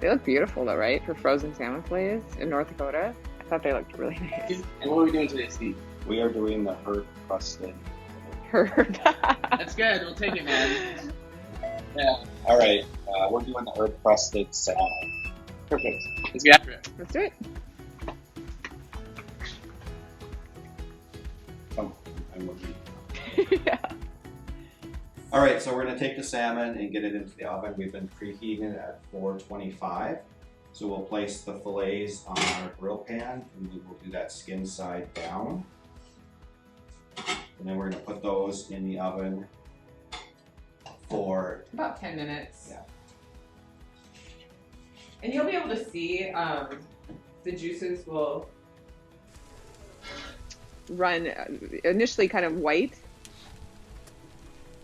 They look beautiful though, right? For frozen salmon fillets in North Dakota. I thought they looked really nice. And what are we doing today, Steve? We are doing the herb crusted. Heard. That's good. We'll take it, man. Yeah. All right, we're doing the herb crusted salmon. Perfect. Let's get after it. Let's do it. Come, I'm with you. Yeah. All right, so we're going to take the salmon and get it into the oven. We've been preheating it at 425. So we'll place the fillets on our grill pan, and we will do that skin side down. And then we're going to put those in the oven for about 10 minutes. Yeah. And you'll be able to see the juices will Run initially kind of white,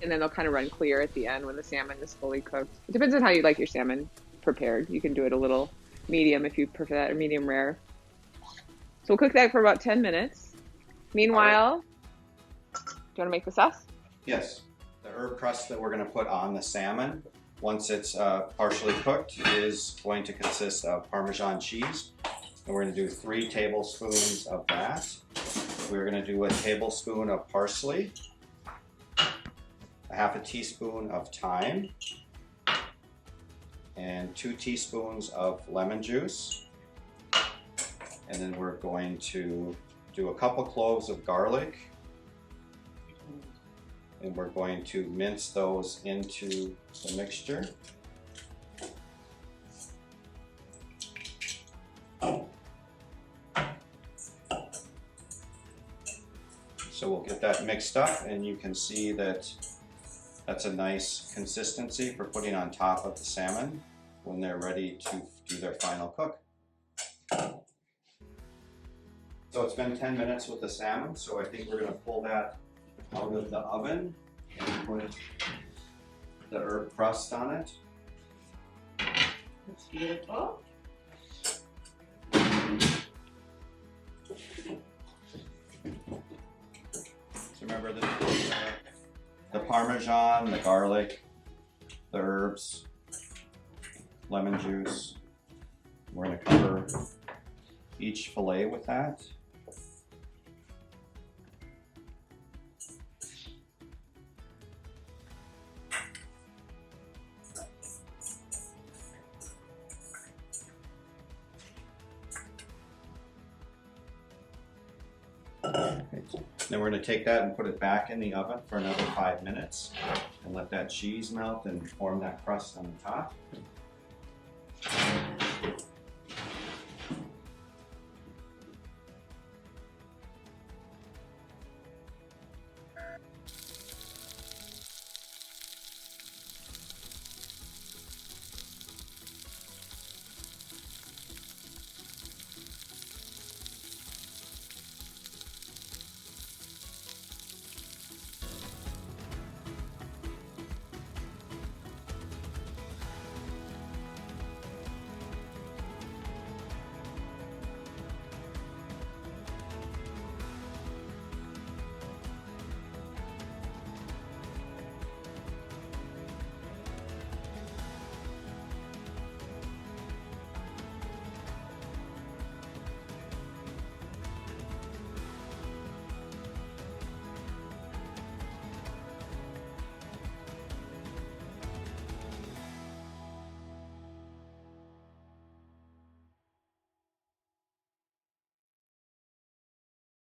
and then they'll kind of run clear at the end when the salmon is fully cooked. It depends on how you like your salmon prepared. You can do it a little medium if you prefer that, or medium rare. So we'll cook that for about 10 minutes. Meanwhile, do you want to make the sauce? Yes. The herb crust that we're going to put on the salmon, once it's partially cooked, is going to consist of Parmesan cheese. And we're going to do 3 tablespoons of that. We're going to do a tablespoon of parsley, a half a teaspoon of thyme, and 2 teaspoons of lemon juice. And then we're going to do a couple cloves of garlic. And we're going to mince those into the mixture. So we'll get that mixed up, and you can see that that's a nice consistency for putting on top of the salmon when they're ready to do their final cook. So it's been 10 minutes with the salmon, so I think we're going to pull that out of the oven and put the herb crust on it. That's beautiful. So remember the Parmesan, the garlic, the herbs, lemon juice. We're going to cover each fillet with that. Then we're going to take that and put it back in the oven for another 5 minutes and let that cheese melt and form that crust on the top.